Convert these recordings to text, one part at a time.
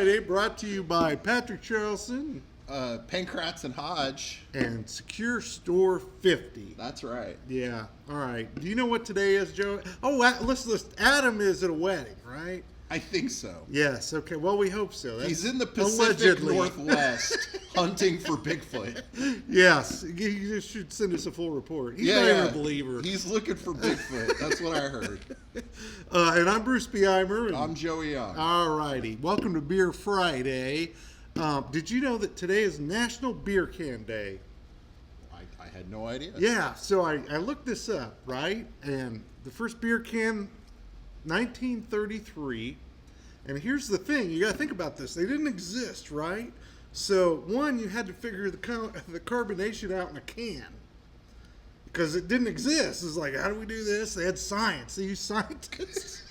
Friday, brought to you by Patrick Charleston Pankratz and Hodge. and Secure Store 50. That's right. Yeah, all right. Do you know what today is, Joe? Oh, listen, Adam is at a wedding, right? I think so. Yes, okay. Well, we hope so. He's in the Pacific allegedly. Northwest hunting for Bigfoot. Yes, you should send us a full report. He's not even a believer. He's looking for Bigfoot. That's what I heard. And I'm Bruce Bieimer. And I'm Joey Young. all righty. Welcome to Beer Friday. Did you know that today is National Beer Can Day? I had no idea. Yeah, so I looked this up, right? And the first beer can, 1933. And here's the thing, you got to think about this. They didn't exist, right? So, one, you had to figure the carbonation out in a can. Because it didn't exist. It's like, how do we do this? They had science. They used scientists.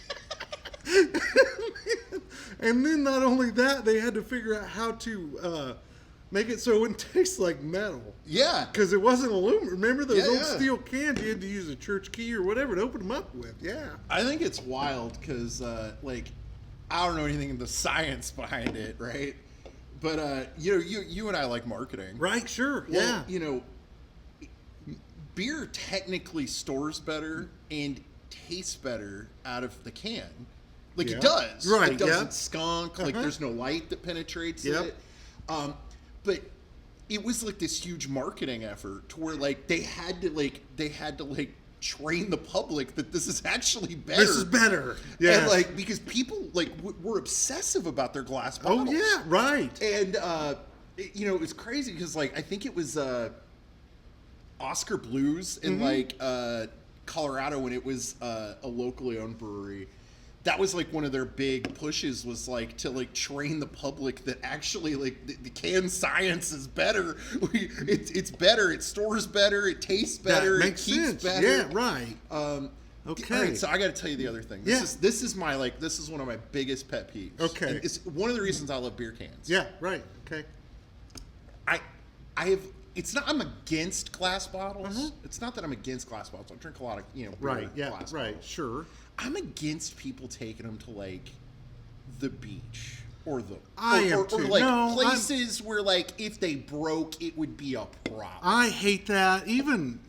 And then not only that, they had to figure out how to make it so it wouldn't taste like metal. Yeah. Because it wasn't aluminum. Remember those old Yeah. steel cans you had to use a church key or whatever to open them up with? Yeah. I think it's wild because, I don't know anything of the science behind it, right? But, you and I like marketing. Right, sure. Well, yeah. Beer technically stores better and tastes better out of the can. Like, Yeah. it does. Right, It doesn't yeah. skunk. Like, Uh-huh. there's no light that penetrates Yep. it. But it was, like, this huge marketing effort to where, like, they had to train the public that this is actually better. This is better. Yeah. And, because people, were obsessive about their glass Oh, bottles. yeah, right. And, it was crazy because, I think it was Oscar Blues in, Colorado when it was a locally owned brewery. That was, one of their big pushes was, to, train the public that actually, the can science is better. It's better. It stores better. It tastes better. That makes it keeps sense. better. Yeah, right. Okay. All right, so I got to tell you the other thing. Yeah. This is one of my biggest pet peeves. Okay. And it's one of the reasons I love beer cans. Yeah, right. Okay. I'm against glass bottles. It's not that I'm against glass bottles. I drink a lot of, beer Right. Yeah, glass right. bottles. Sure. I'm against people taking them to the beach or I am too. No, places where if they broke it would be a problem. I hate that. Even,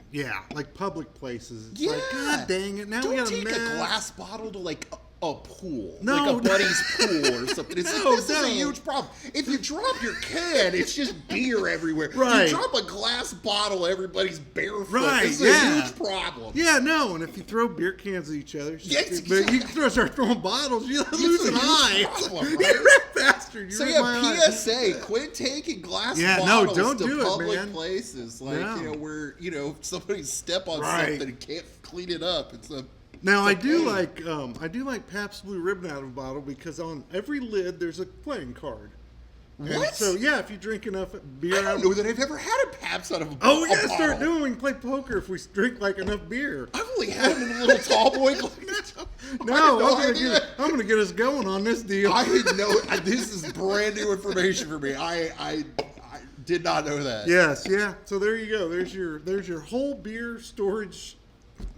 public places. It's like, God dang it. Now we Don't got a take mess. a glass bottle to a pool, No. a buddy's pool or something. It's No, this is a no. huge problem. If you drop your can, it's just beer everywhere. Right. You drop a glass bottle, everybody's barefoot. Right, This is yeah. a huge problem. Yeah, no, and if you throw beer cans at each other, it's Yes, just- but you can start throwing bottles, you lose an a huge eye. problem, right? You're a bastard. You So ripped my eye. PSA: quit taking glass Yeah, no, bottles don't to do it, public man. places, No. where somebody step on Right. something and can't clean it up. It's a Now I it's a do pain. like Pabst Blue Ribbon out of a bottle because on every lid there's a playing card. And What? so yeah, if you drink enough beer, I don't know that I've ever had a Pabst out of a Oh a yeah, bottle. start doing. We can play poker if we drink enough beer. I've only had them in a little tall boy glass. No, I had no idea. I'm gonna get us going on this deal. I didn't know. This is brand new information for me. I did not know that. Yes, yeah. So there you go. There's your whole beer storage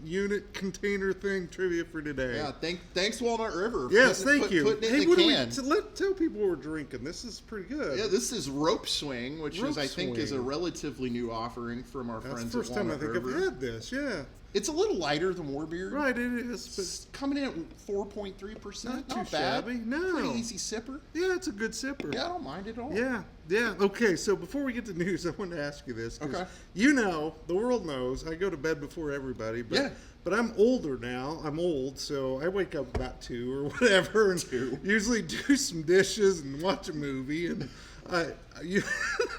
unit container thing trivia for today. Yeah. Thanks Walnut River. Yes, Putting- thank you. Putting it Hey, in what the do we can. tell people we're drinking? This is pretty good. Yeah, this is Rope Swing, which Rope I think is a Swing. relatively new offering from our That's friends the first at time I Walnut think River. I've had this. Yeah, It's a little lighter than Warbeard. right. It is, but It's coming in at 4.3%. Not too bad. shabby, no. Pretty easy sipper. yeah, it's a good sipper. Yeah, I don't mind it at all. Yeah, yeah. Okay, so before we get to news, I wanted to ask you this. 'Cause Okay. the world knows, I go to bed before everybody, but Yeah. but I'm older now. I'm old, so I wake up about 2 or whatever, and 2. usually do some dishes and watch a movie. And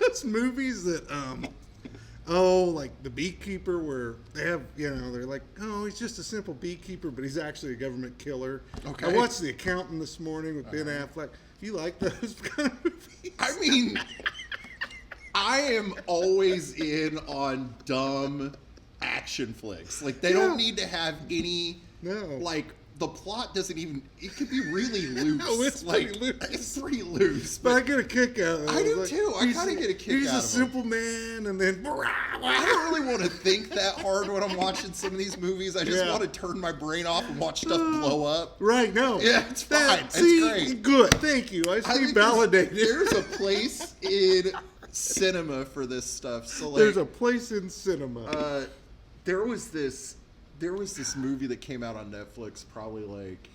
those movies that like The Beekeeper, where they have, they're like, oh, he's just a simple beekeeper, but he's actually a government killer. Okay. I watched The Accountant this morning with Ben Affleck. You like those kind of movies? I mean, I am always in on dumb action flicks. Like they don't need to have any No. like the plot doesn't even. It could be really loose. No, it's like, pretty loose. It's pretty loose. But I get a kick out of it. I do Like, too. I he's- kinda get a kick He's out a of him. simple man, and then I don't really want to think that hard when I'm watching some of these movies. I just Yeah. want to turn my brain off and watch stuff blow up. right. No, Yeah, it's fine. It's see, great. good. Thank you. I I see think validated. There's a place in cinema for this stuff. So like, There's a place in cinema. there was this movie that came out on Netflix probably like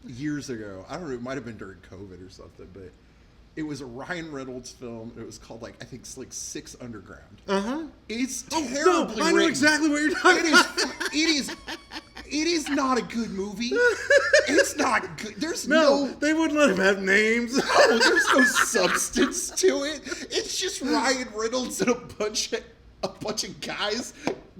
years ago. I don't know. It might have been during COVID or something, but it was a Ryan Reynolds film. It was called like I think it's like Six Underground. It's terribly no, I know written. exactly what you're talking It about. is not a good movie. It's not good. There's No, no they wouldn't let him have names. oh, there's no substance to it. It's just Ryan Reynolds and a bunch of guys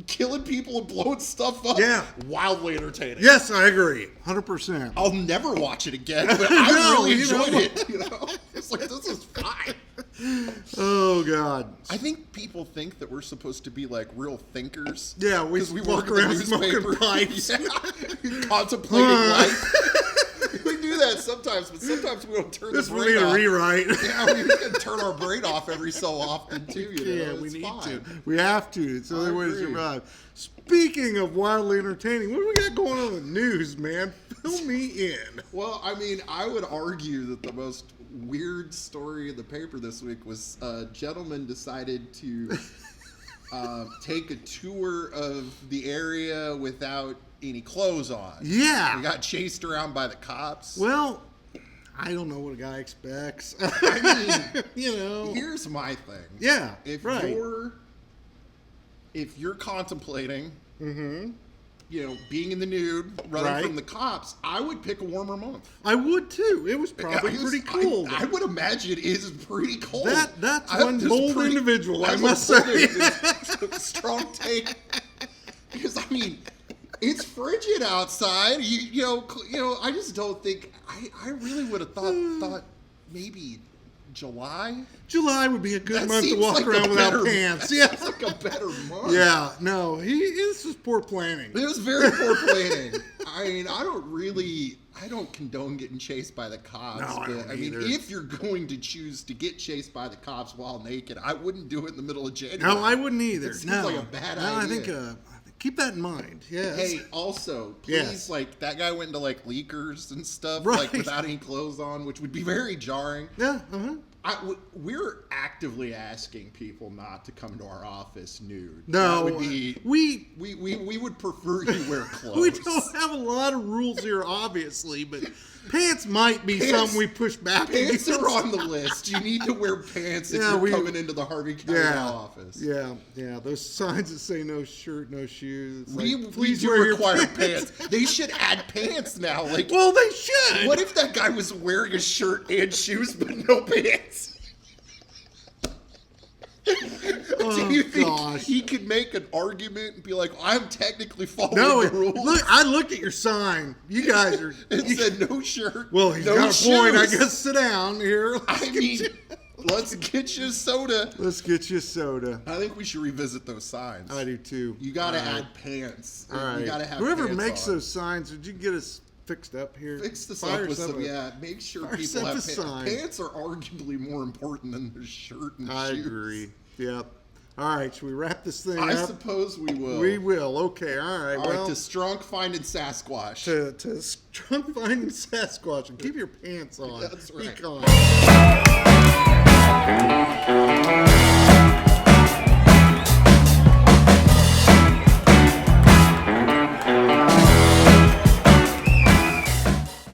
killing people and blowing stuff up. Yeah. Wildly entertaining. Yes, I agree. 100%. I'll never watch it again, but I No, really you know enjoyed what? it. You know, it's like this is fine. Oh, God. I think people think that we're supposed to be like real thinkers. Yeah, we 'cause walk work at the around smoking newspaper. pipes. Yeah. Contemplating life. We do that sometimes, but sometimes we don't turn This the will brain need a off. rewrite. Yeah, we can turn our brain off every so often too. You know? Yeah, we It's need fine. to. We have to. It's the only I way to agree. survive. Speaking of wildly entertaining, what do we got going on in the news, man? Fill me in. Well, I mean, I would argue that the most weird story in the paper this week was a gentleman decided to take a tour of the area without any clothes on. Yeah. He got chased around by the cops. Well, I don't know what a guy expects. I mean, you know. here's my thing. Yeah. If right. you're contemplating, Mm-hmm. you know, being in the nude, running Right. from the cops, I would pick a warmer month. I would too. It was probably It was- pretty cold. I would imagine it is pretty cold. That's I- one that's bold pretty- individual, I that's must a bold say. individual. Strong take. Because I mean, it's frigid outside. You know. I just don't think. I really would have thought maybe July. July would be a good That month to seems walk like a around without better- pants. that Yeah. seems like a better month. Yeah. No, this is poor planning. It was very poor planning. I mean, I don't condone getting chased by the cops. No, I but don't I mean, either. if you're going to choose to get chased by the cops while naked, I wouldn't do it in the middle of January. No, I wouldn't either. It seems no. like a bad no, I idea. think keep that in mind. Yes. Hey, also, please, Yes. like, that guy went into, like, leakers and stuff, Right. like, without any clothes on, which would be very jarring. Yeah. Uh-huh. We're actively asking people not to come to our office nude. No, That would be, we we would prefer you wear clothes. we don't have a lot of rules here, obviously, but pants might be Pants- something we push back. Pants against. are on the list. You need to wear pants if Yeah, you're we- coming into the Harvey County Yeah. office. Yeah. Those signs that say no shirt, no shoes. It's We, like, we please do wear your require pants. They should add pants now. Like, Well, they should. what if that guy was wearing a shirt and shoes but no pants? Oh, Do you think gosh. he could make an argument and be like, I'm technically following No, the rules? look, I looked at your sign. You guys are. It said no shirt. Well, he's no got a point. I shoes. guess sit down here. I mean, let's get you soda. Let's get you a soda. I think we should revisit those signs. I do too. You gotta All right. add pants. All right. You gotta have Whoever pants makes on. those signs, would you get us fixed up here? Fix this Fire up with some some, of- yeah. Make sure fire people some have of the pants. sign. Pants are arguably more important than their shirt and I shoes. agree. Yep. All right. Should we wrap this thing I up? suppose we will. We will. Okay. All right. All well, right, to Strunk finding Sasquatch. to strong finding Sasquatch and keep your pants on. That's right. Be calm.